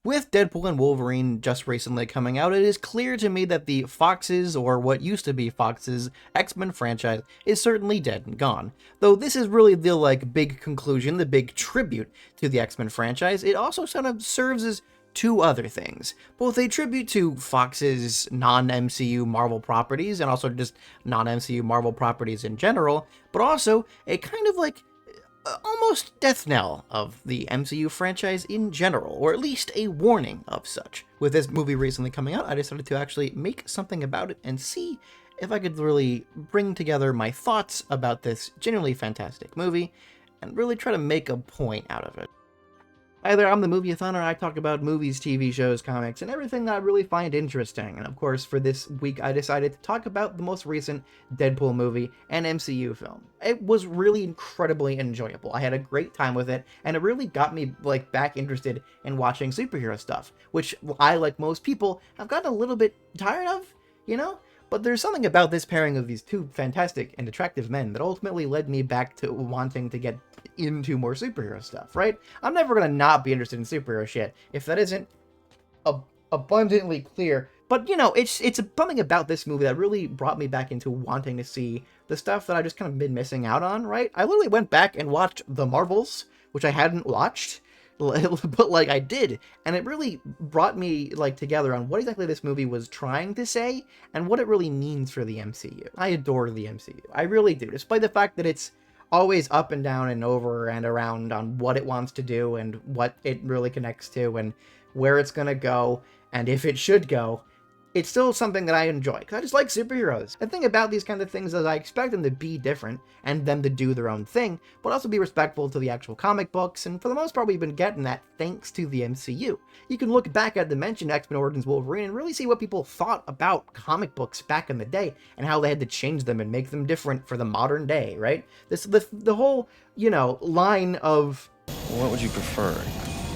With Deadpool and Wolverine just recently coming out, it is clear to me that the Fox's, or what used to be Fox's, X-Men franchise is certainly dead and gone. Though this is really the big conclusion, the big tribute to the X-Men franchise, it also sort of serves as two other things. Both a tribute to Fox's non-MCU Marvel properties, and also just non-MCU Marvel properties in general, but also a kind of almost death knell of the MCU franchise in general, or at least a warning of such. With this movie recently coming out, I decided to actually make something about it and see if I could really bring together my thoughts about this genuinely fantastic movie and really try to make a point out of it. Either I'm the movie-a-thon, or I talk about movies, TV shows, comics, and everything that I really find interesting. And of course, for this week, I decided to talk about the most recent Deadpool movie and MCU film. It was really incredibly enjoyable. I had a great time with it, and it really got me back interested in watching superhero stuff, which I, like most people, have gotten a little bit tired of, you know? But there's something about this pairing of these two fantastic and attractive men that ultimately led me back to wanting to get into more superhero stuff, right? I'm never gonna not be interested in superhero shit if that isn't abundantly clear. But, you know, it's something about this movie that really brought me back into wanting to see the stuff that I just kind of been missing out on, right? I literally went back and watched The Marvels, which I hadn't watched, but I did, and it really brought me together on what exactly this movie was trying to say and what it really means for the MCU. I adore the MCU. I really do, despite the fact that it's always up and down and over and around on what it wants to do and what it really connects to and where it's gonna go and if it should go. It's still something that I enjoy, because I just like superheroes. The thing about these kind of things is I expect them to be different, and them to do their own thing, but also be respectful to the actual comic books, and for the most part we've been getting that thanks to the MCU. You can look back at the mentioned X-Men Origins Wolverine and really see what people thought about comic books back in the day, and how they had to change them and make them different for the modern day, right? The whole, line of... What would you prefer?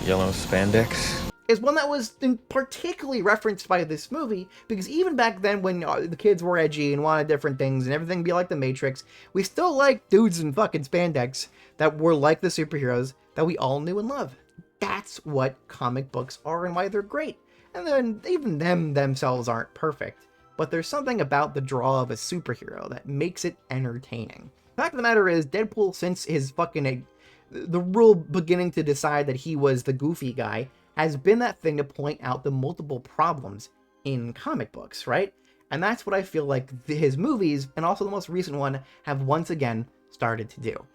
Yellow spandex? Is one that was particularly referenced by this movie, because even back then when the kids were edgy and wanted different things and everything be like the Matrix, we still liked dudes in fucking spandex that were like the superheroes that we all knew and loved. That's what comic books are and why they're great. And then even them themselves aren't perfect, but there's something about the draw of a superhero that makes it entertaining. The fact of the matter is, Deadpool, since his fucking... the rule beginning to decide that he was the goofy guy, has been that thing to point out the multiple problems in comic books, right? And that's what I feel like his movies, and also the most recent one, have once again started to do.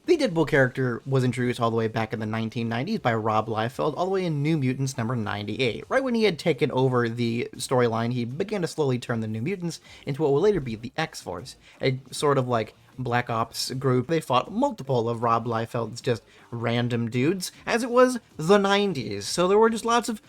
The Deadpool character was introduced all the way back in the 1990s by Rob Liefeld, all the way in New Mutants number 98. Right when he had taken over the storyline, he began to slowly turn the New Mutants into what would later be the X-Force, a sort of Black Ops group. They fought multiple of Rob Liefeld's just random dudes, as it was the 90s, so there were just lots of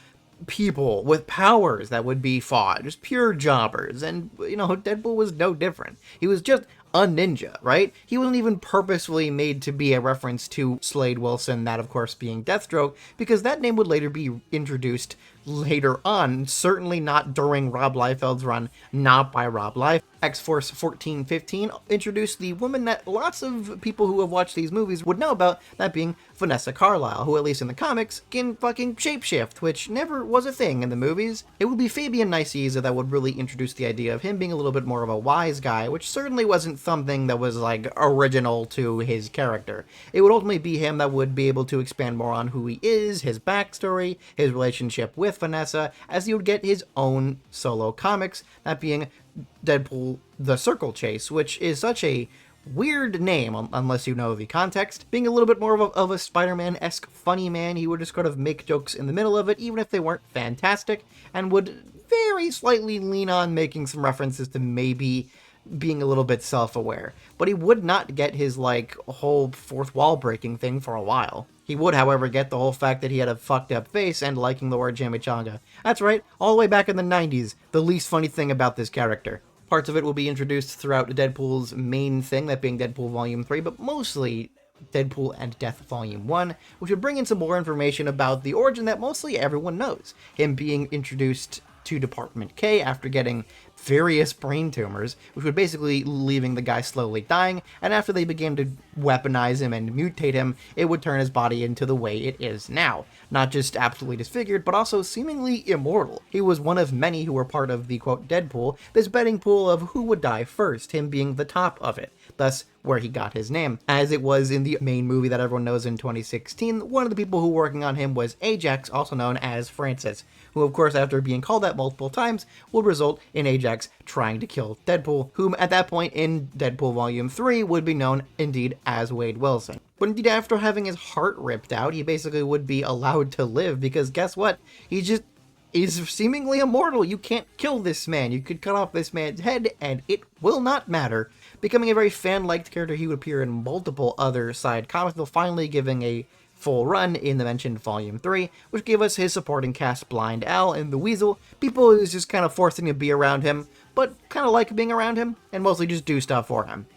people with powers that would be fought, just pure jobbers, and, Deadpool was no different. He was just a ninja, right? He wasn't even purposefully made to be a reference to Slade Wilson, that of course being Deathstroke, because that name would later be introduced later on, certainly not during Rob Liefeld's run, not by Rob Liefeld. X-Force 1415 introduced the woman that lots of people who have watched these movies would know about, that being Vanessa Carlyle, who at least in the comics can fucking shapeshift, which never was a thing in the movies. It would be Fabian Nicieza that would really introduce the idea of him being a little bit more of a wise guy, which certainly wasn't something that was original to his character. It would ultimately be him that would be able to expand more on who he is, his backstory, his relationship with Vanessa, as he would get his own solo comics, that being Deadpool The Circle Chase, which is such a weird name unless you know the context. Being a little bit more of a Spider-Man-esque funny man, he would just kind of make jokes in the middle of it, even if they weren't fantastic, and would very slightly lean on making some references to maybe being a little bit self-aware. But he would not get his, whole fourth wall breaking thing for a while. He would, however, get the whole fact that he had a fucked up face and liking the word chimichanga. That's right, all the way back in the 90s, the least funny thing about this character. Parts of it will be introduced throughout Deadpool's main thing, that being Deadpool Volume 3, but mostly Deadpool and Death Volume 1, which would bring in some more information about the origin that mostly everyone knows. Him being introduced to Department K after getting various brain tumors, which would basically leaving the guy slowly dying, and after they began to weaponize him and mutate him, it would turn his body into the way it is now. Not just absolutely disfigured, but also seemingly immortal. He was one of many who were part of the, quote, Deadpool, this betting pool of who would die first, him being the top of it, thus where he got his name. As it was in the main movie that everyone knows in 2016, one of the people who were working on him was Ajax, also known as Francis, who of course after being called that multiple times would result in Ajax trying to kill Deadpool, whom at that point in Deadpool Volume 3 would be known indeed as Wade Wilson. But indeed after having his heart ripped out, he basically would be allowed to live because guess what? He's seemingly immortal. You can't kill this man. You could cut off this man's head and it will not matter. Becoming a very fan-liked character, he would appear in multiple other side comics, though finally giving a full run in the mentioned Volume 3, which gave us his supporting cast Blind Al and the Weasel, people who's just kind of forcing to be around him, but kind of like being around him, and mostly just do stuff for him.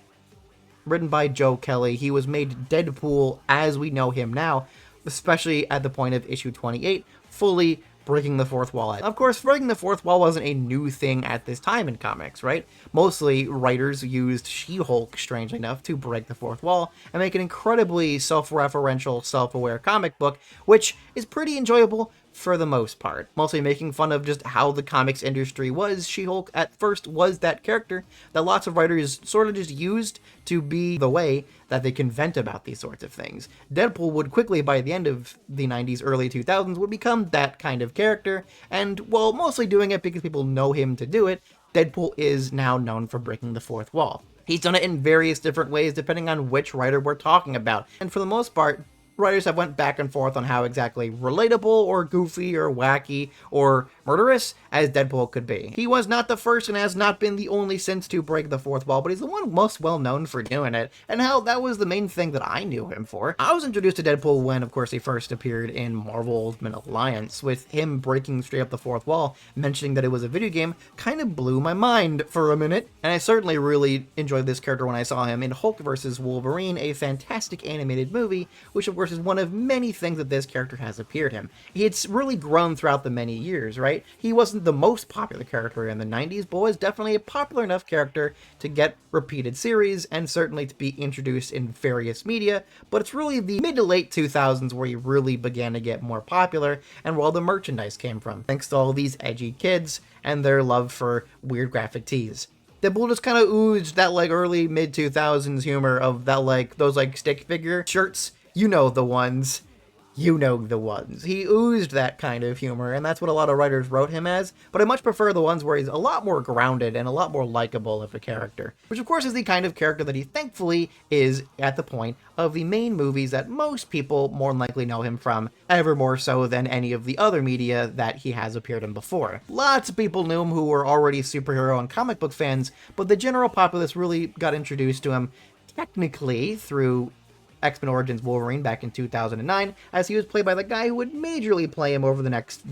Written by Joe Kelly, he was made Deadpool as we know him now, especially at the point of issue 28, fully breaking the fourth wall. Of course, breaking the fourth wall wasn't a new thing at this time in comics, right? Mostly, writers used She-Hulk, strangely enough, to break the fourth wall and make an incredibly self-referential, self-aware comic book, which is pretty enjoyable for the most part. Mostly making fun of just how the comics industry was. She-Hulk at first was that character that lots of writers sort of just used to be the way that they can vent about these sorts of things. Deadpool would quickly, by the end of the 90s, early 2000s, would become that kind of character, and while mostly doing it because people know him to do it, Deadpool is now known for breaking the fourth wall. He's done it in various different ways depending on which writer we're talking about, and for the most part, writers have went back and forth on how exactly relatable or goofy or wacky or murderous as Deadpool could be. He was not the first and has not been the only since to break the fourth wall, but he's the one most well known for doing it, and hell, that was the main thing that I knew him for. I was introduced to Deadpool when, of course, he first appeared in Marvel Ultimate Alliance, with him breaking straight up the fourth wall, mentioning that it was a video game, kind of blew my mind for a minute, and I certainly really enjoyed this character when I saw him in Hulk vs. Wolverine, a fantastic animated movie, which of course is one of many things that this character has appeared in. It's really grown throughout the many years, right? He wasn't the most popular character in the 90s, but was definitely a popular enough character to get repeated series and certainly to be introduced in various media, but it's really the mid to late 2000s where he really began to get more popular and where all the merchandise came from, thanks to all these edgy kids and their love for weird graphic tees. Deadpool just kind of oozed that like early mid 2000s humor of that like those like stick figure shirts. You know the ones. You know the ones. He oozed that kind of humor, and that's what a lot of writers wrote him as, but I much prefer the ones where he's a lot more grounded and a lot more likable of a character, which of course is the kind of character that he thankfully is at the point of the main movies that most people more than likely know him from, ever more so than any of the other media that he has appeared in before. Lots of people knew him who were already superhero and comic book fans, but the general populace really got introduced to him technically through X-Men Origins Wolverine back in 2009, as he was played by the guy who would majorly play him over the next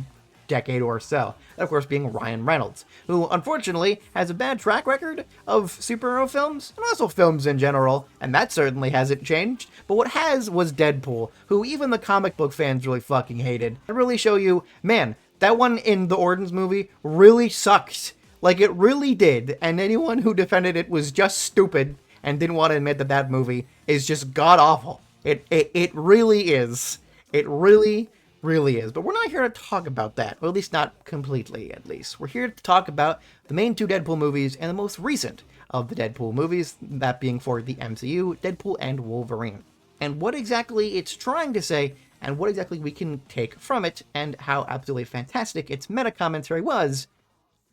decade or so. That, of course, being Ryan Reynolds, who unfortunately has a bad track record of superhero films, and also films in general, and that certainly hasn't changed. But what has was Deadpool, who even the comic book fans really fucking hated. And really show you, man, that one in the Origins movie really sucked. Like, it really did, and anyone who defended it was just stupid and didn't want to admit that that movie is just god-awful. It really is. It really, really is. But we're not here to talk about that. Or at least not completely, at least. We're here to talk about the main two Deadpool movies and the most recent of the Deadpool movies, that being for the MCU, Deadpool and Wolverine. And what exactly it's trying to say, and what exactly we can take from it, and how absolutely fantastic its meta-commentary was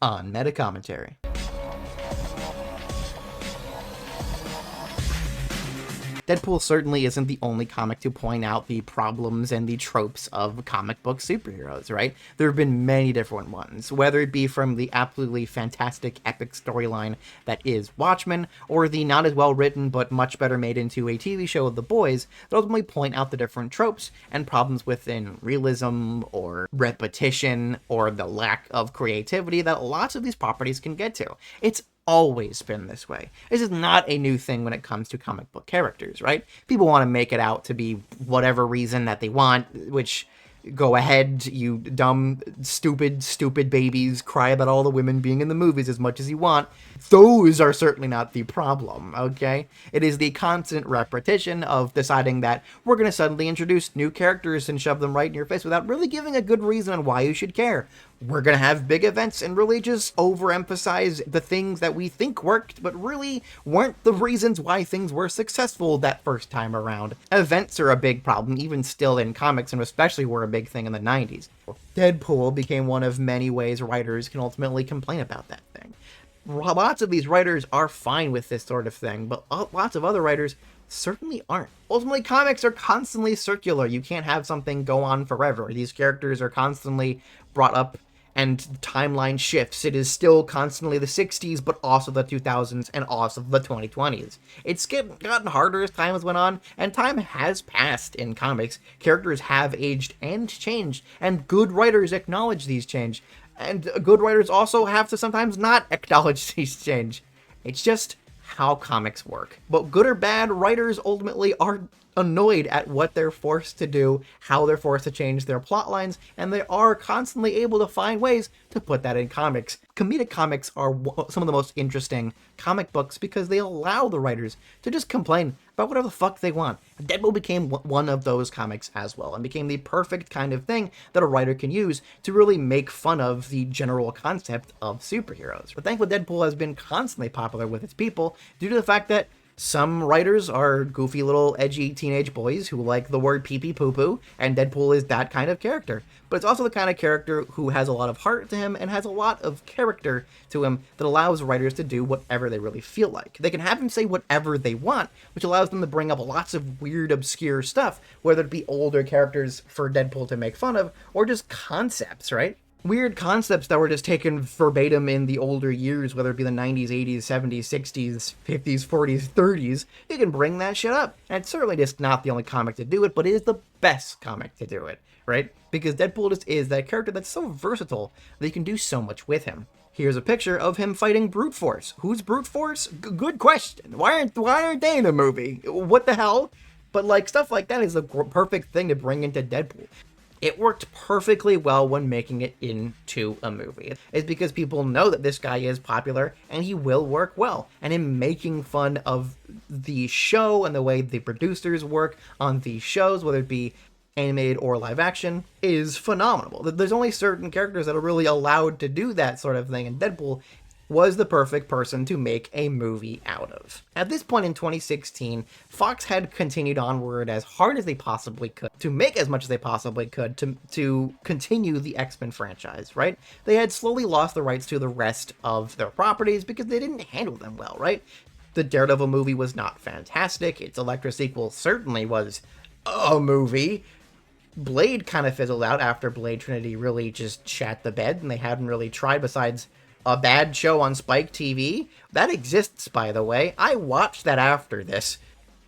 on meta-commentary. Deadpool certainly isn't the only comic to point out the problems and the tropes of comic book superheroes, right? There have been many different ones, whether it be from the absolutely fantastic epic storyline that is Watchmen, or the not as well written but much better made into a TV show of The Boys, that ultimately point out the different tropes and problems within realism or repetition or the lack of creativity that lots of these properties can get to. It's always been this way. This is not a new thing when it comes to comic book characters, right? People want to make it out to be whatever reason that they want, which Go ahead, you dumb, stupid babies, cry about all the women being in the movies as much as you want. Those are certainly not the problem, okay? It is the constant repetition of deciding that we're going to suddenly introduce new characters and shove them right in your face without really giving a good reason on why you should care. We're going to have big events and really just overemphasize the things that we think worked, but really weren't the reasons why things were successful that first time around. Events are a big problem, even still in comics, and especially were a big thing in the 90s. Deadpool became one of many ways writers can ultimately complain about that thing. Lots of these writers are fine with this sort of thing, but lots of other writers certainly aren't. Ultimately, comics are constantly circular. You can't have something go on forever. These characters are constantly brought up and timeline shifts. It is still constantly the 60s, but also the 2000s and also the 2020s. It's gotten harder as time has went on, and time has passed in comics. Characters have aged and changed, and good writers acknowledge these change. And good writers also have to sometimes not acknowledge these change. It's just how comics work. But good or bad, writers ultimately are annoyed at what they're forced to do, how they're forced to change their plot lines, and they are constantly able to find ways to put that in comics. Comedic comics are some of the most interesting comic books because they allow the writers to just complain about whatever the fuck they want. Deadpool became one of those comics as well, and became the perfect kind of thing that a writer can use to really make fun of the general concept of superheroes. But thankfully, Deadpool has been constantly popular with its people due to the fact that some writers are goofy little edgy teenage boys who like the word pee pee poo poo, and Deadpool is that kind of character. But it's also the kind of character who has a lot of heart to him and has a lot of character to him that allows writers to do whatever they really feel like. They can have him say whatever they want, which allows them to bring up lots of weird, obscure stuff, whether it be older characters for Deadpool to make fun of, or just concepts, right? Weird concepts that were just taken verbatim in the older years, whether it be the 90s, 80s, 70s, 60s, 50s, 40s, 30s, you can bring that shit up. And it's certainly just not the only comic to do it, but it is the best comic to do it, right? Because Deadpool just is that character that's so versatile that you can do so much with him. Here's a picture of him fighting Brute Force. Who's Brute Force? Good question. Why aren't they in the movie? What the hell? But like stuff like that is the perfect thing to bring into Deadpool. It worked perfectly well when making it into a movie. It's because people know that this guy is popular and he will work well. And in making fun of the show and the way the producers work on these shows, whether it be animated or live action, is phenomenal. There's only certain characters that are really allowed to do that sort of thing, and Deadpool was the perfect person to make a movie out of. At this point in 2016, Fox had continued onward as hard as they possibly could to make as much as they possibly could to continue the X-Men franchise, right? They had slowly lost the rights to the rest of their properties because they didn't handle them well, right? The Daredevil movie was not fantastic. Its Elektra sequel certainly was a movie. Blade kind of fizzled out after Blade Trinity really just shat the bed, and they hadn't really tried besides a bad show on Spike TV. That exists, by the way. I watched that after this.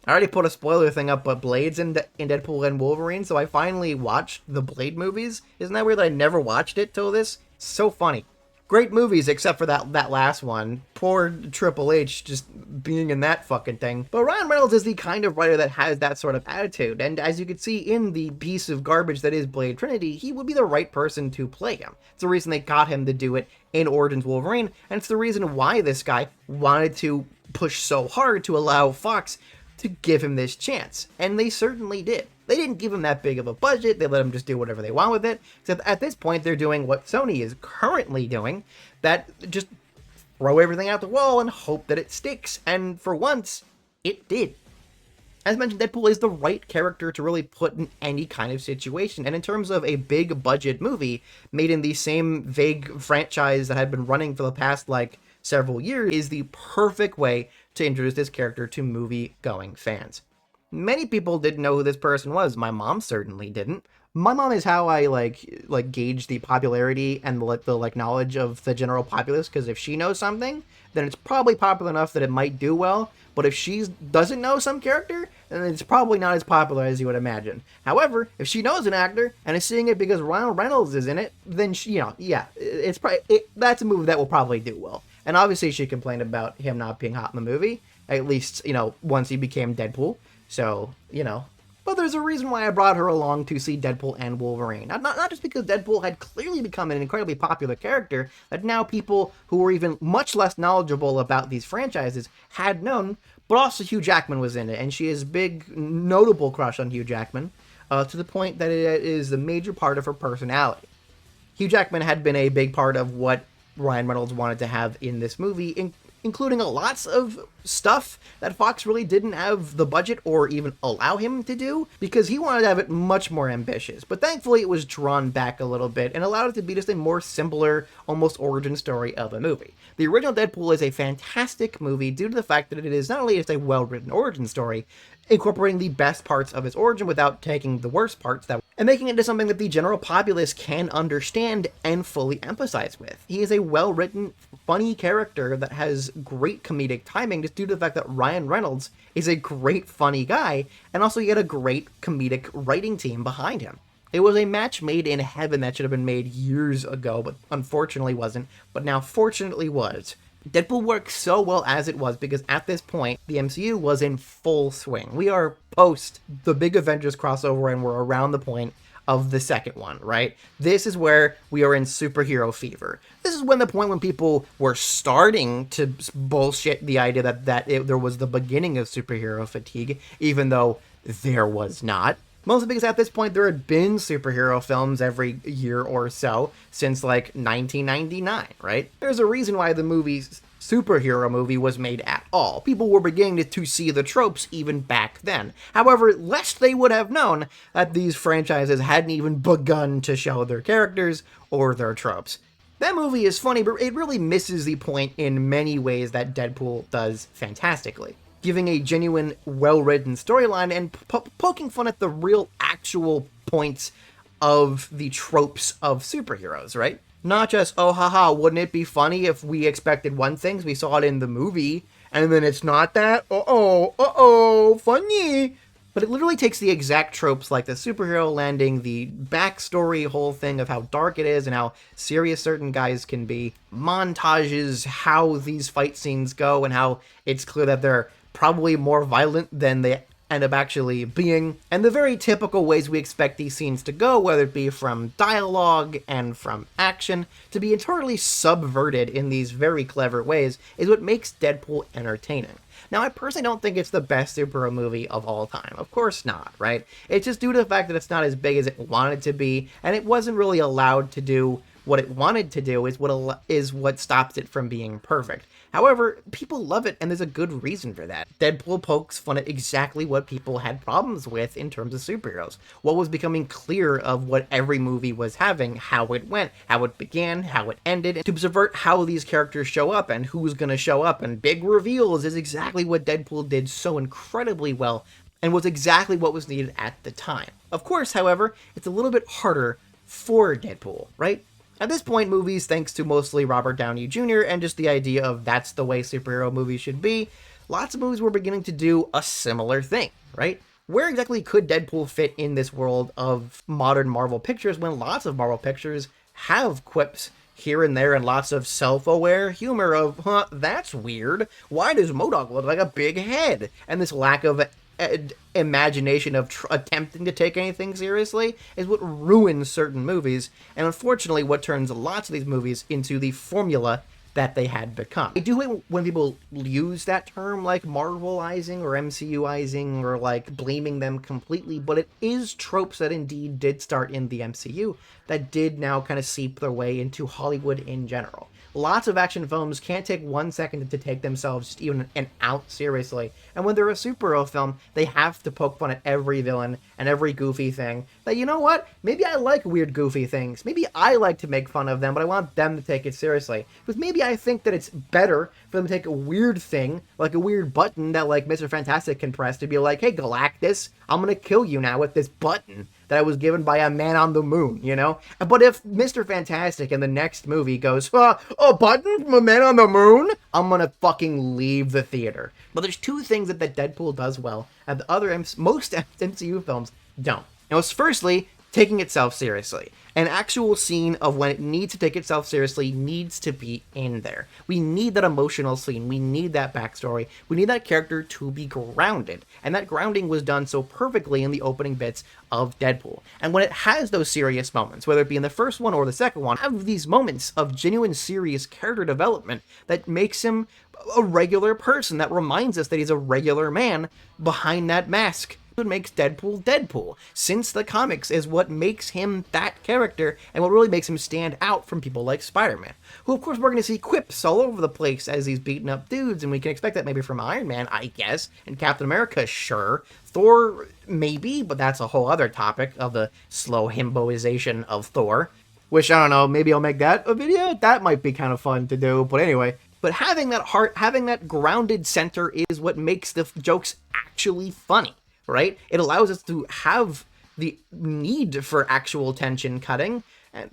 I already put a spoiler thing up, but Blade's in Deadpool and Wolverine, so I finally watched the Blade movies. Isn't that weird that I never watched it till this? So funny. Great movies, except for that last one. Poor Triple H just being in that fucking thing. But Ryan Reynolds is the kind of writer that has that sort of attitude, and as you can see in the piece of garbage that is Blade Trinity, he would be the right person to play him. It's the reason they got him to do it in Origins Wolverine, and it's the reason why this guy wanted to push so hard to allow Fox to give him this chance, and they certainly did. They didn't give him that big of a budget, they let him just do whatever they want with it, except at this point they're doing what Sony is currently doing, that just throw everything out the wall and hope that it sticks, and for once, it did. As mentioned, Deadpool is the right character to really put in any kind of situation, and in terms of a big budget movie made in the same vague franchise that had been running for the past, several years, is the perfect way to introduce this character to movie-going fans. Many people didn't know who this person was. My mom certainly didn't. My mom is how I gauge the popularity and the knowledge of the general populace, because if she knows something, then it's probably popular enough that it might do well. But if she doesn't know some character, then it's probably not as popular as you would imagine. However, if she knows an actor and is seeing it because Ryan Reynolds is in it, then that's a movie that will probably do well. And obviously, she complained about him not being hot in the movie, at least once he became Deadpool. So But there's a reason why I brought her along to see Deadpool and Wolverine. Not just because Deadpool had clearly become an incredibly popular character that now people who were even much less knowledgeable about these franchises had known, but also Hugh Jackman was in it, and she has big, notable crush on Hugh Jackman, to the point that it is a major part of her personality. Hugh Jackman had been a big part of what Ryan Reynolds wanted to have in this movie, including lots of stuff that Fox really didn't have the budget or even allow him to do, because he wanted to have it much more ambitious. But thankfully it was drawn back a little bit and allowed it to be just a more simpler, almost origin story of a movie. The original Deadpool is a fantastic movie due to the fact that it is not only just a well-written origin story, incorporating the best parts of his origin without taking the worst parts, and making it into something that the general populace can understand and fully empathize with. He is a well-written, funny character that has great comedic timing, just due to the fact that Ryan Reynolds is a great, funny guy, and also he had a great comedic writing team behind him. It was a match made in heaven that should have been made years ago, but unfortunately wasn't, but now fortunately was. Deadpool worked so well as it was because at this point, the MCU was in full swing. We are post the big Avengers crossover and we're around the point of the second one, right? This is where we are in superhero fever. This is the point when people were starting to bullshit the idea that there was the beginning of superhero fatigue, even though there was not. Mostly because at this point there had been superhero films every year or so since like 1999, right? There's a reason why the superhero movie was made at all. People were beginning to see the tropes even back then. However, lest they would have known that these franchises hadn't even begun to show their characters or their tropes. That movie is funny, but it really misses the point in many ways that Deadpool does fantastically, giving a genuine, well-written storyline and poking fun at the real, actual points of the tropes of superheroes, right? Not just, oh, haha, wouldn't it be funny if we expected one thing, we saw it in the movie, and then it's not that? Funny! But it literally takes the exact tropes like the superhero landing, the backstory whole thing of how dark it is and how serious certain guys can be, montages how these fight scenes go and how it's clear that they're probably more violent than they end up actually being, and the very typical ways we expect these scenes to go, whether it be from dialogue and from action, to be entirely subverted in these very clever ways, is what makes Deadpool entertaining. Now, I personally don't think it's the best superhero movie of all time. Of course not, right? It's just due to the fact that it's not as big as it wanted to be, and it wasn't really allowed to do what it wanted to do, is what stops it from being perfect. However, people love it, and there's a good reason for that. Deadpool pokes fun at exactly what people had problems with in terms of superheroes. What was becoming clear of what every movie was having, how it went, how it began, how it ended, to subvert how these characters show up and who's going to show up, and big reveals is exactly what Deadpool did so incredibly well, and was exactly what was needed at the time. Of course, however, it's a little bit harder for Deadpool, right? At this point, movies, thanks to mostly Robert Downey Jr. and just the idea of that's the way superhero movies should be, lots of movies were beginning to do a similar thing, right? Where exactly could Deadpool fit in this world of modern Marvel pictures when lots of Marvel pictures have quips here and there and lots of self-aware humor of, that's weird. Why does MODOK look like a big head? And this lack of imagination of attempting to take anything seriously is what ruins certain movies, and unfortunately what turns lots of these movies into the formula that they had become. I do hate when people use that term like Marvelizing or MCUizing or like blaming them completely, but it is tropes that indeed did start in the MCU that did now kind of seep their way into Hollywood in general. Lots of action films can't take 1 second to take themselves just even an ounce seriously. And when they're a superhero film, they have to poke fun at every villain and every goofy thing. That, you know what? Maybe I like weird, goofy things. Maybe I like to make fun of them, but I want them to take it seriously. Because maybe I think that it's better for them to take a weird thing, like a weird button that, like, Mr. Fantastic can press to be like, hey, Galactus, I'm gonna kill you now with this button that I was given by a man on the moon, you know? But if Mr. Fantastic in the next movie goes, a button from a man on the moon? I'm gonna fucking leave the theater. But there's two things that Deadpool does well, and the other most MCU films don't. Now, firstly, taking itself seriously. An actual scene of when it needs to take itself seriously needs to be in there. We need that emotional scene. We need that backstory. We need that character to be grounded. And that grounding was done so perfectly in the opening bits of Deadpool. And when it has those serious moments, whether it be in the first one or the second one, have these moments of genuine serious character development that makes him a regular person, that reminds us that he's a regular man behind that mask. What makes Deadpool Deadpool, since the comics is what makes him that character and what really makes him stand out from people like Spider-Man, who of course we're going to see quips all over the place as he's beating up dudes, and we can expect that maybe from Iron Man, I guess, and Captain America, sure, Thor, maybe, but that's a whole other topic of the slow himboization of Thor, which, I don't know, maybe I'll make that a video? That might be kind of fun to do, but anyway. But having that heart, having that grounded center is what makes the jokes actually funny, right? It allows us to have the need for actual tension cutting,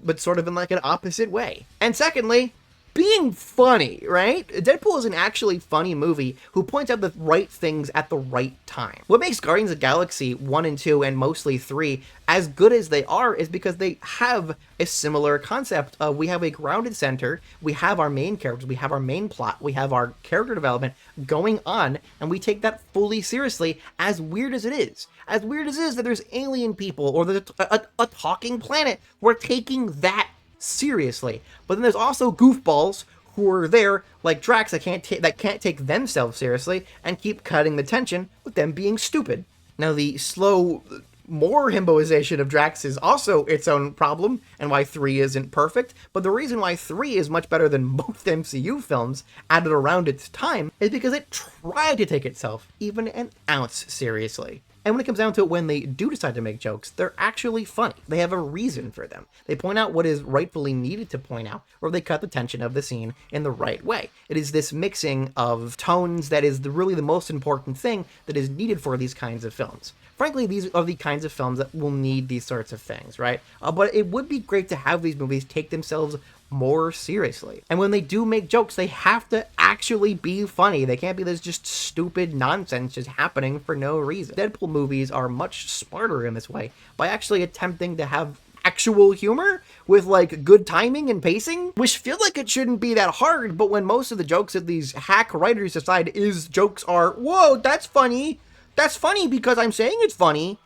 but sort of in like an opposite way. And secondly, being funny, right? Deadpool is an actually funny movie who points out the right things at the right time. What makes Guardians of the Galaxy 1 and 2 and mostly 3 as good as they are is because they have a similar concept of we have a grounded center, we have our main characters, we have our main plot, we have our character development going on, and we take that fully seriously, as weird as it is. As weird as it is that there's alien people or there's a talking planet, we're taking that seriously. But then there's also goofballs who are there, like Drax, that can't take themselves seriously and keep cutting the tension with them being stupid. Now, the slow, more himboization of Drax is also its own problem, and why 3 isn't perfect, but the reason why 3 is much better than most MCU films added around its time is because it tried to take itself even an ounce seriously. And when it comes down to it, when they do decide to make jokes, they're actually funny. They have a reason for them. They point out what is rightfully needed to point out, or they cut the tension of the scene in the right way. It is this mixing of tones that is really the most important thing that is needed for these kinds of films. Frankly, these are the kinds of films that will need these sorts of things, right? But it would be great to have these movies take themselves more seriously. And when they do make jokes, they have to actually be funny. They can't be this just stupid nonsense just happening for no reason. Deadpool movies are much smarter in this way by actually attempting to have actual humor with like good timing and pacing, which feel like it shouldn't be that hard, but when most of the jokes that these hack writers decide jokes are, whoa, that's funny because I'm saying it's funny,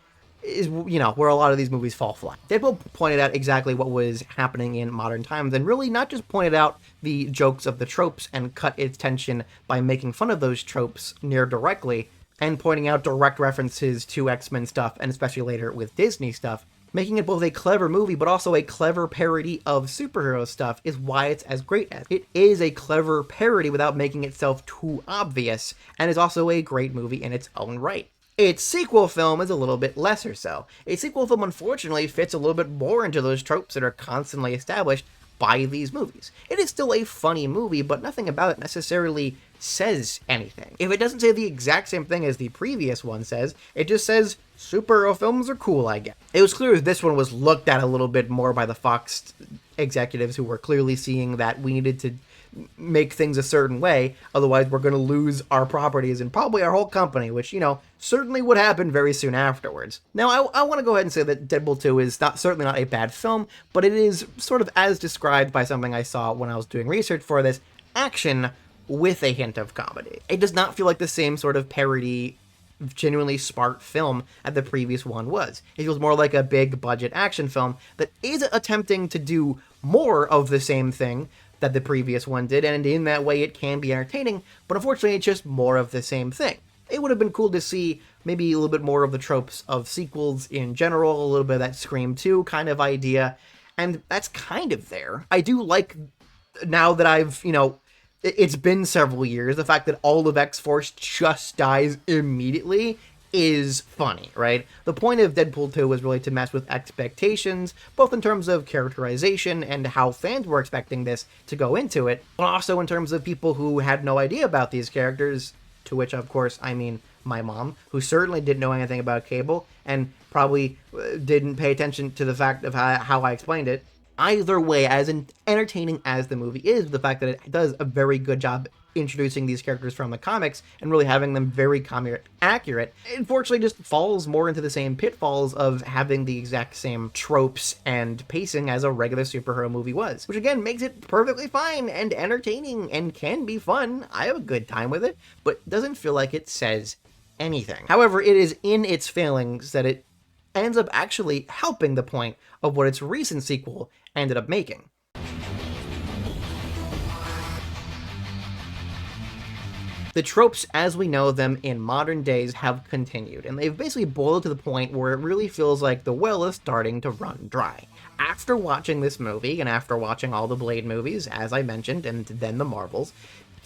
is, you know, where a lot of these movies fall flat. Deadpool pointed out exactly what was happening in modern times, and really not just pointed out the jokes of the tropes and cut its tension by making fun of those tropes near directly, and pointing out direct references to X-Men stuff, and especially later with Disney stuff. Making it both a clever movie, but also a clever parody of superhero stuff is why it's as great as. It is a clever parody without making itself too obvious, and is also a great movie in its own right. Its sequel film is a little bit lesser so. A sequel film, unfortunately, fits a little bit more into those tropes that are constantly established by these movies. It is still a funny movie, but nothing about it necessarily says anything. If it doesn't say the exact same thing as the previous one says, it just says, superhero films are cool, I guess. It was clear this one was looked at a little bit more by the Fox executives, who were clearly seeing that we needed to make things a certain way, otherwise we're going to lose our properties and probably our whole company, which, you know, certainly would happen very soon afterwards. Now, I want to go ahead and say that Deadpool 2 is certainly not a bad film, but it is sort of as described by something I saw when I was doing research for this, action with a hint of comedy. It does not feel like the same sort of parody, genuinely smart film that the previous one was. It feels more like a big budget action film that is attempting to do more of the same thing that the previous one did, and in that way it can be entertaining, but unfortunately it's just more of the same thing. It would have been cool to see maybe a little bit more of the tropes of sequels in general, a little bit of that Scream 2 kind of idea, and that's kind of there. I do like, now that I've, you know, it's been several years, the fact that all of X-Force just dies immediately is funny, right? The point of Deadpool 2 was really to mess with expectations, both in terms of characterization and how fans were expecting this to go into it, but also in terms of people who had no idea about these characters, to which, of course, I mean my mom, who certainly didn't know anything about Cable, and probably didn't pay attention to the fact of how I explained it. Either way, as entertaining as the movie is, the fact that it does a very good job introducing these characters from the comics and really having them very comic accurate, it unfortunately just falls more into the same pitfalls of having the exact same tropes and pacing as a regular superhero movie was, which again makes it perfectly fine and entertaining and can be fun. I have a good time with it, but doesn't feel like it says anything. However, it is in its failings that it ends up actually helping the point of what its recent sequel ended up making. The tropes as we know them in modern days have continued, and they've basically boiled to the point where it really feels like the well is starting to run dry. After watching this movie, and after watching all the Blade movies, as I mentioned, and then the Marvels,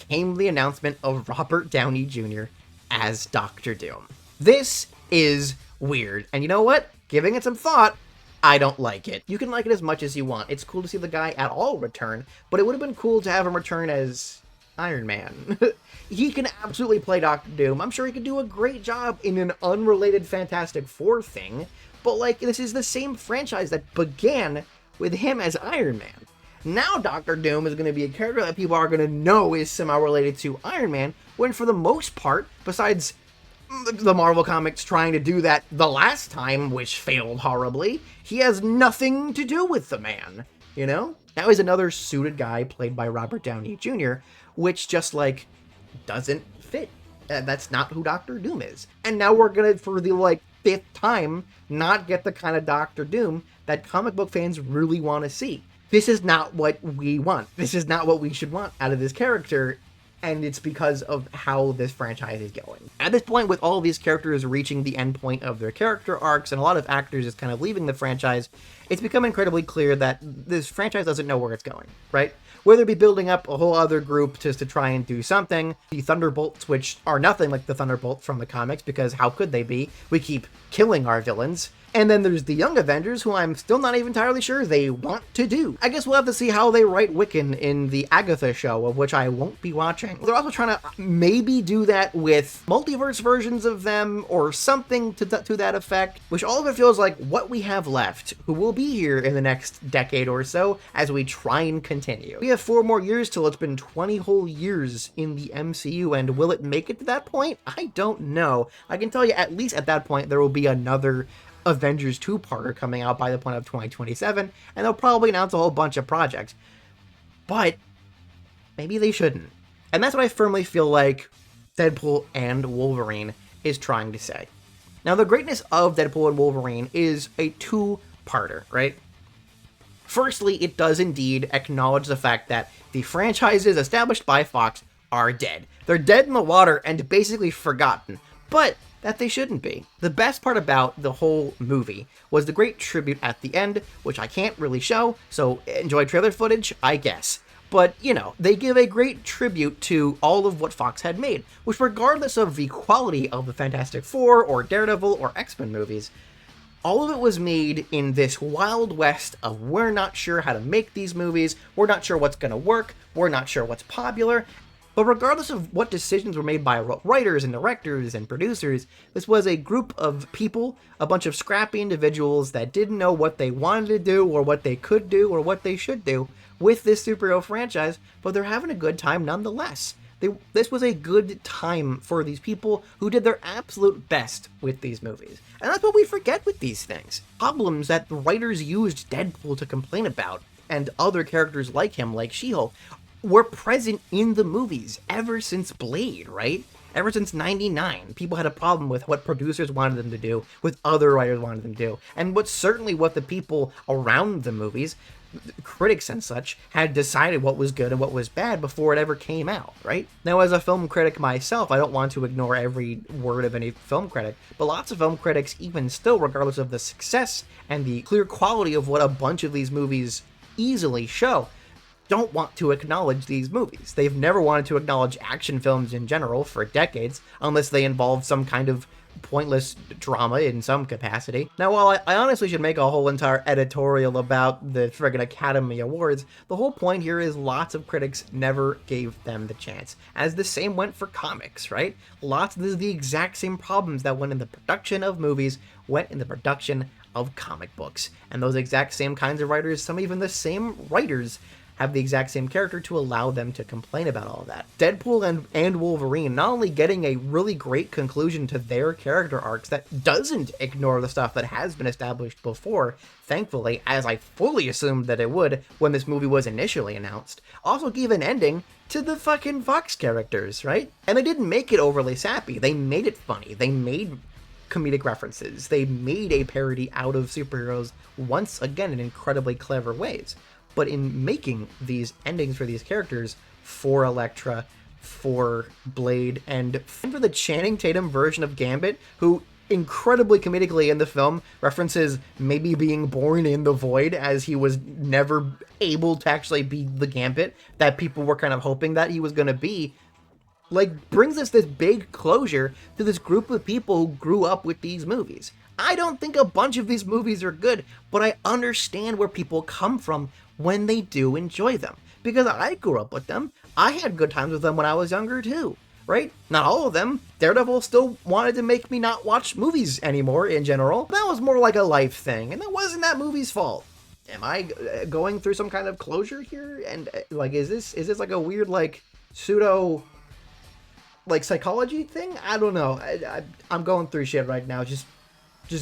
came the announcement of Robert Downey Jr. as Doctor Doom. This is weird, and you know what? Giving it some thought, I don't like it. You can like it as much as you want. It's cool to see the guy at all return, but it would have been cool to have him return as Iron Man. He can absolutely play Doctor Doom. I'm sure he could do a great job in an unrelated Fantastic Four thing, but like, this is the same franchise that began with him as Iron Man. Now Doctor Doom is going to be a character that people are going to know is somehow related to Iron Man, when for the most part, besides the Marvel Comics trying to do that the last time, which failed horribly, he has nothing to do with the man, you know? Now he's another suited guy played by Robert Downey Jr., which just, like, doesn't fit. That's not who Doctor Doom is. And now we're gonna, for the, like, 5th time, not get the kind of Doctor Doom that comic book fans really want to see. This is not what we want. This is not what we should want out of this character, and it's because of how this franchise is going. At this point, with all of these characters reaching the end point of their character arcs and a lot of actors just kind of leaving the franchise, it's become incredibly clear that this franchise doesn't know where it's going, right? Whether it be building up a whole other group just to try and do something, the Thunderbolts, which are nothing like the Thunderbolts from the comics, because how could they be? We keep killing our villains. And then there's the Young Avengers, who I'm still not even entirely sure they want to do. I guess we'll have to see how they write Wiccan in the Agatha show, of which I won't be watching. They're also trying to maybe do that with multiverse versions of them, or something to that effect, which all of it feels like what we have left, who will be here in the next decade or so, as we try and continue. We have 4 more years till it's been 20 whole years in the MCU, and will it make it to that point? I don't know. I can tell you, at least at that point, there will be another Avengers 2-parter coming out by the point of 2027, and they'll probably announce a whole bunch of projects. But maybe they shouldn't. And that's what I firmly feel like Deadpool and Wolverine is trying to say. Now, the greatness of Deadpool and Wolverine is a 2-parter, right? Firstly, it does indeed acknowledge the fact that the franchises established by Fox are dead. They're dead in the water and basically forgotten. But that they shouldn't be. The best part about the whole movie was the great tribute at the end, which I can't really show, so enjoy trailer footage, I guess. But, you know, they give a great tribute to all of what Fox had made, which regardless of the quality of the Fantastic Four or Daredevil or X-Men movies, all of it was made in this wild west of we're not sure how to make these movies, we're not sure what's going to work, we're not sure what's popular. But regardless of what decisions were made by writers and directors and producers, this was a group of people, a bunch of scrappy individuals that didn't know what they wanted to do or what they could do or what they should do with this superhero franchise, but they're having a good time nonetheless. This was a good time for these people who did their absolute best with these movies. And that's what we forget with these things. Problems that the writers used Deadpool to complain about, and other characters like him, like She-Hulk, were present in the movies ever since Blade, right? Ever since 99, people had a problem with what producers wanted them to do, with other writers wanted them to do, and what the people around the movies, critics and such, had decided what was good and what was bad before it ever came out, right? Now, as a film critic myself, I don't want to ignore every word of any film critic, but lots of film critics, even still, regardless of the success and the clear quality of what a bunch of these movies easily show, don't want to acknowledge these movies. They've never wanted to acknowledge action films in general for decades, unless they involve some kind of pointless drama in some capacity. Now, while I honestly should make a whole entire editorial about the friggin' Academy Awards, the whole point here is lots of critics never gave them the chance, as the same went for comics, right? This is the exact same problems that went in the production of movies went in the production of comic books, and those exact same kinds of writers, some even the same writers, have the exact same character to allow them to complain about all of that. Deadpool and Wolverine not only getting a really great conclusion to their character arcs that doesn't ignore the stuff that has been established before, thankfully, as I fully assumed that it would when this movie was initially announced, also gave an ending to the fucking Fox characters, right? And they didn't make it overly sappy. They made it funny. They made comedic references. They made a parody out of superheroes once again in incredibly clever ways. But in making these endings for these characters, for Elektra, for Blade, and for the Channing Tatum version of Gambit, who incredibly comedically in the film references maybe being born in the void, as he was never able to actually be the Gambit that people were kind of hoping that he was going to be, like, brings us this big closure to this group of people who grew up with these movies. I don't think a bunch of these movies are good, but I understand where people come from when they do enjoy them, because I grew up with them. I had good times with them when I was younger too, right? Not all of them. Daredevil still wanted to make me not watch movies anymore in general. That was more like a life thing, and that wasn't that movie's fault. Am I going through some kind of closure here? And like, is this like a weird, like, pseudo, like, psychology thing? I don't know. I'm going through shit right now. Just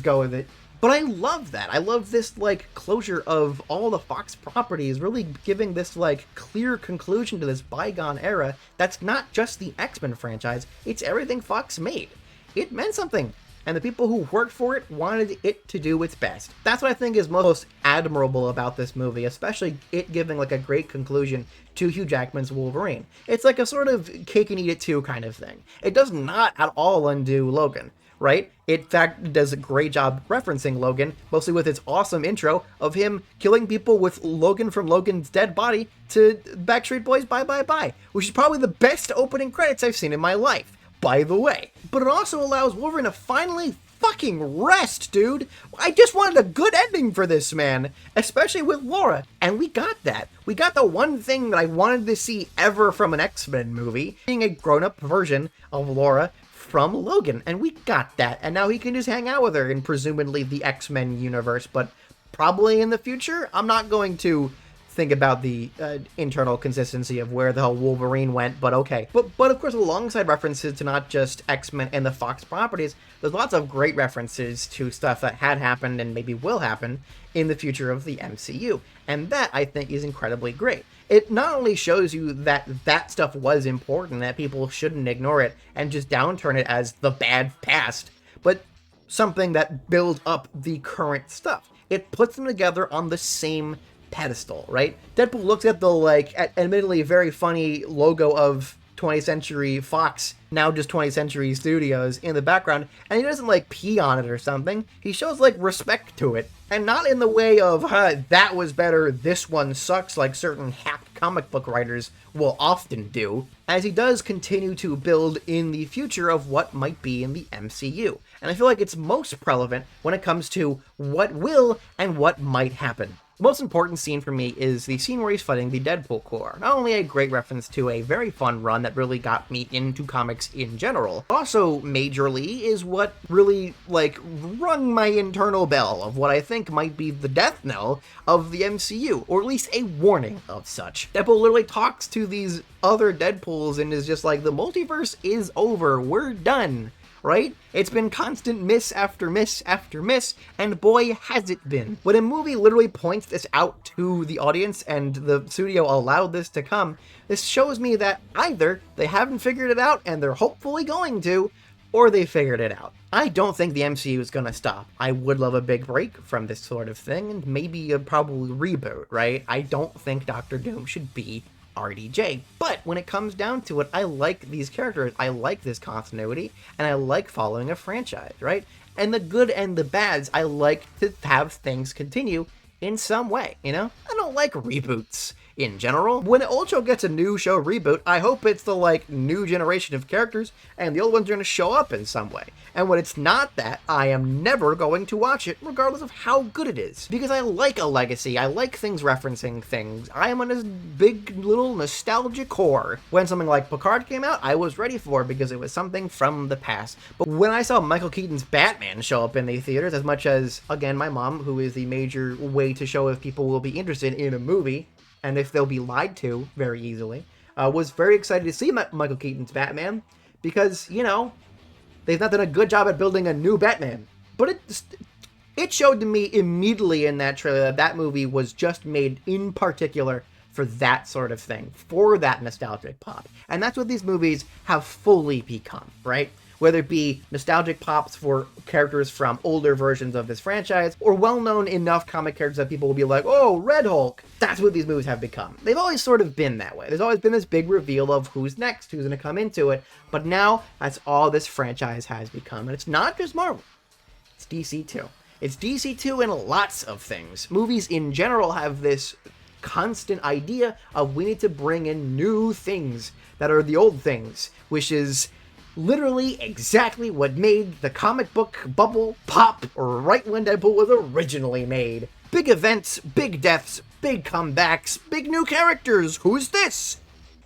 go with it. But I love that. I love this, like, closure of all the Fox properties, really giving this, like, clear conclusion to this bygone era that's not just the X-Men franchise, it's everything Fox made. It meant something, and the people who worked for it wanted it to do its best. That's what I think is most admirable about this movie, especially it giving, like, a great conclusion to Hugh Jackman's Wolverine. It's like a sort of cake and eat it too kind of thing. It does not at all undo Logan, right? It, in fact, does a great job referencing Logan, mostly with its awesome intro of him killing people with Logan from Logan's dead body to Backstreet Boys' Bye Bye Bye, which is probably the best opening credits I've seen in my life, by the way. But it also allows Wolverine to finally fucking rest, dude. I just wanted a good ending for this man, especially with Laura, and we got that. We got the one thing that I wanted to see ever from an X-Men movie, being a grown-up version of Laura from Logan, and we got that, and now he can just hang out with her in presumably the X-Men universe, but probably in the future. I'm not going to think about the internal consistency of where the hell Wolverine went, but okay. But of course, alongside references to not just X-Men and the Fox properties, there's lots of great references to stuff that had happened and maybe will happen in the future of the MCU, and that, I think, is incredibly great. It not only shows you that that stuff was important, that people shouldn't ignore it and just downturn it as the bad past, but something that builds up the current stuff. It puts them together on the same pedestal, right? Deadpool looks at the, like, admittedly very funny logo of 20th Century Fox, now just 20th Century Studios, in the background, and he doesn't, like, pee on it or something. He shows, like, respect to it, and not in the way of, that was better, this one sucks, like certain hack comic book writers will often do, as he does continue to build in the future of what might be in the MCU. And I feel like it's most relevant when it comes to what will and what might happen. The most important scene for me is the scene where he's fighting the Deadpool Corps. Not only a great reference to a very fun run that really got me into comics in general, also majorly is what really, like, rung my internal bell of what I think might be the death knell of the MCU, or at least a warning of such. Deadpool literally talks to these other Deadpools and is just like, the multiverse is over, we're done. Right? It's been constant miss after miss after miss, and boy has it been. When a movie literally points this out to the audience and the studio allowed this to come, this shows me that either they haven't figured it out and they're hopefully going to, or they figured it out. I don't think the MCU is gonna stop. I would love a big break from this sort of thing, and maybe a probably reboot, right? I don't think Doctor Doom should be RDJ. But when it comes down to it, I like these characters, I like this continuity, and I like following a franchise, right? And the good and the bads, I like to have things continue in some way, you know? I don't like reboots in general. When an show gets a new show reboot, I hope it's the, like, new generation of characters, and the old ones are going to show up in some way. And when it's not that, I am never going to watch it, regardless of how good it is. Because I like a legacy, I like things referencing things. I am on this big little nostalgic core. When something like Picard came out, I was ready for it because it was something from the past. But when I saw Michael Keaton's Batman show up in the theaters, as much as, again, my mom, who is the major way to show if people will be interested in a movie, and if they'll be lied to very easily, was very excited to see Michael Keaton's Batman, because, you know, they've not done a good job at building a new Batman. But it showed to me immediately in that trailer that that movie was just made in particular for that sort of thing, for that nostalgic pop. And that's what these movies have fully become, right? Whether it be nostalgic pops for characters from older versions of this franchise, or well-known enough comic characters that people will be like, oh, Red Hulk. That's what these movies have become. They've always sort of been that way. There's always been this big reveal of who's next, who's going to come into it. But now, that's all this franchise has become. And it's not just Marvel. It's DC too. It's DC too in lots of things. Movies in general have this constant idea of we need to bring in new things that are the old things, which is literally exactly what made the comic book bubble pop right when Deadpool was originally made. Big events, big deaths, big comebacks, big new characters. Who's this?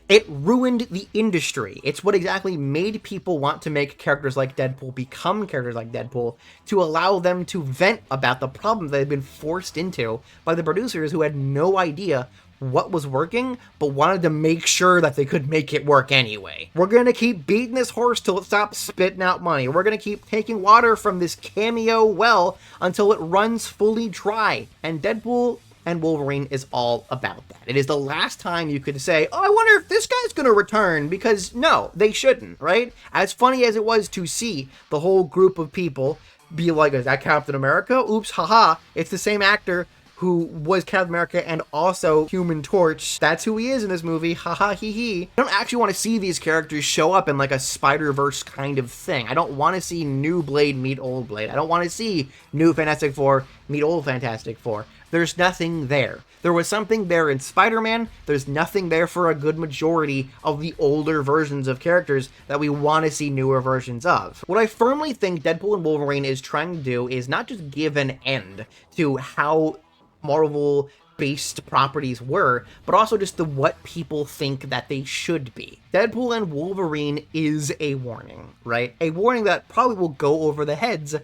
It ruined the industry. It's what exactly made people want to make characters like Deadpool become characters like Deadpool, to allow them to vent about the problem they've been forced into by the producers who had no idea what was working, but wanted to make sure that they could make it work anyway. We're gonna keep beating this horse till it stops spitting out money. We're gonna keep taking water from this cameo well until it runs fully dry. And Deadpool and Wolverine is all about that. It is the last time you could say, oh, I wonder if this guy's gonna return, because no, they shouldn't, right? As funny as it was to see the whole group of people be like, is that Captain America? Oops, haha, it's the same actor who was Captain America and also Human Torch. That's who he is in this movie, haha hee hee. I don't actually want to see these characters show up in like a Spider-Verse kind of thing. I don't want to see new Blade meet old Blade. I don't want to see new Fantastic Four meet old Fantastic Four. There's nothing there. There was something there in Spider-Man. There's nothing there for a good majority of the older versions of characters that we want to see newer versions of. What I firmly think Deadpool and Wolverine is trying to do is not just give an end to how Marvel-based properties were, but also just the what people think that they should be. Deadpool and Wolverine is a warning, right? A warning that probably will go over the heads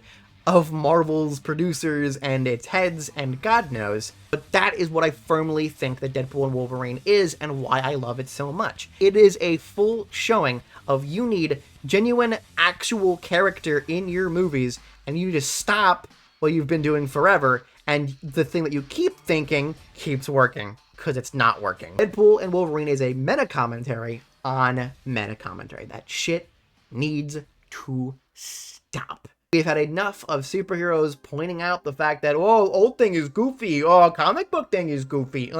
of Marvel's producers and its heads and God knows, but that is what I firmly think that Deadpool and Wolverine is and why I love it so much. It is a full showing of you need genuine, actual character in your movies, and you just stop what you've been doing forever, and the thing that you keep thinking keeps working, because it's not working. Deadpool and Wolverine is a meta-commentary on meta-commentary. That shit needs to stop. We've had enough of superheroes pointing out the fact that, oh, old thing is goofy, oh, comic book thing is goofy.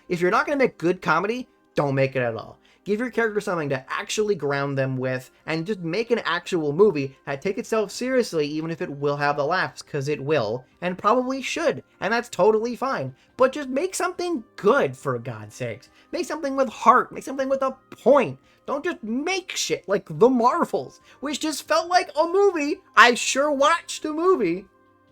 If you're not going to make good comedy, don't make it at all. Give your character something to actually ground them with, and just make an actual movie that take itself seriously, even if it will have the laughs, because it will, and probably should, and that's totally fine. But just make something good, for God's sakes. Make something with heart, make something with a point. Don't just make shit like The Marvels, which just felt like a movie. I sure watched a movie.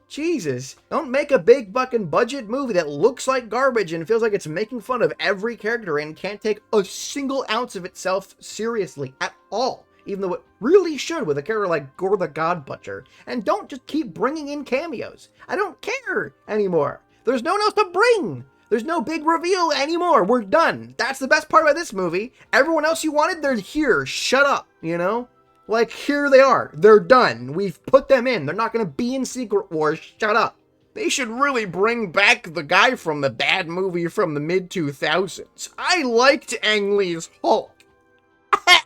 Jesus. Don't make a big fucking budget movie that looks like garbage and feels like it's making fun of every character and can't take a single ounce of itself seriously at all. Even though it really should with a character like Gore the God Butcher. And don't just keep bringing in cameos. I don't care anymore. There's no one else to bring. There's no big reveal anymore. We're done. That's the best part about this movie. Everyone else you wanted, they're here. Shut up, you know? Like, here they are. They're done. We've put them in. They're not going to be in Secret Wars. Shut up. They should really bring back the guy from the bad movie from the mid-2000s. I liked Ang Lee's Hulk.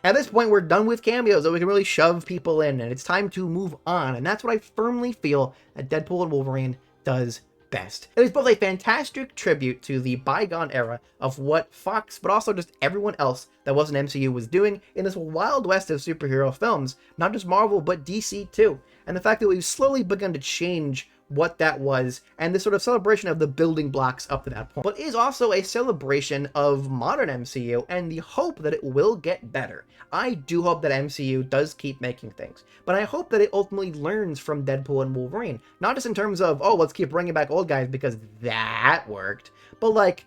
At this point, we're done with cameos, so we can really shove people in, and it's time to move on. And that's what I firmly feel that Deadpool and Wolverine does best. It is both a fantastic tribute to the bygone era of what Fox, but also just everyone else that wasn't MCU was doing in this wild west of superhero films, not just Marvel, but DC too. And the fact that we've slowly begun to change what that was, and this sort of celebration of the building blocks up to that point. But it is also a celebration of modern MCU and the hope that it will get better. I do hope that MCU does keep making things, but I hope that it ultimately learns from Deadpool and Wolverine. Not just in terms of, oh, let's keep bringing back old guys because that worked, but like,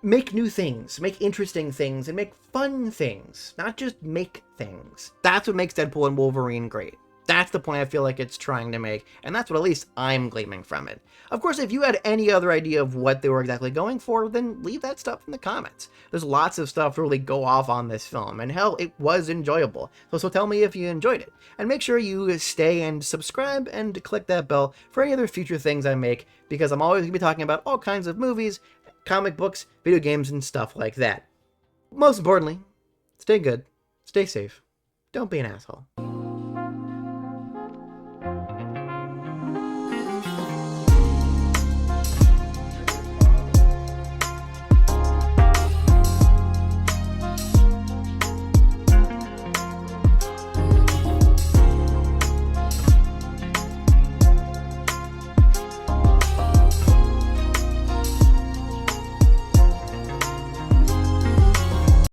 make new things, make interesting things, and make fun things, not just make things. That's what makes Deadpool and Wolverine great. That's the point I feel like it's trying to make, and that's what at least I'm gleaming from it. Of course, if you had any other idea of what they were exactly going for, then leave that stuff in the comments. There's lots of stuff to really go off on this film, and hell, it was enjoyable. So tell me if you enjoyed it. And make sure you stay and subscribe and click that bell for any other future things I make, because I'm always going to be talking about all kinds of movies, comic books, video games, and stuff like that. Most importantly, stay good, stay safe, don't be an asshole.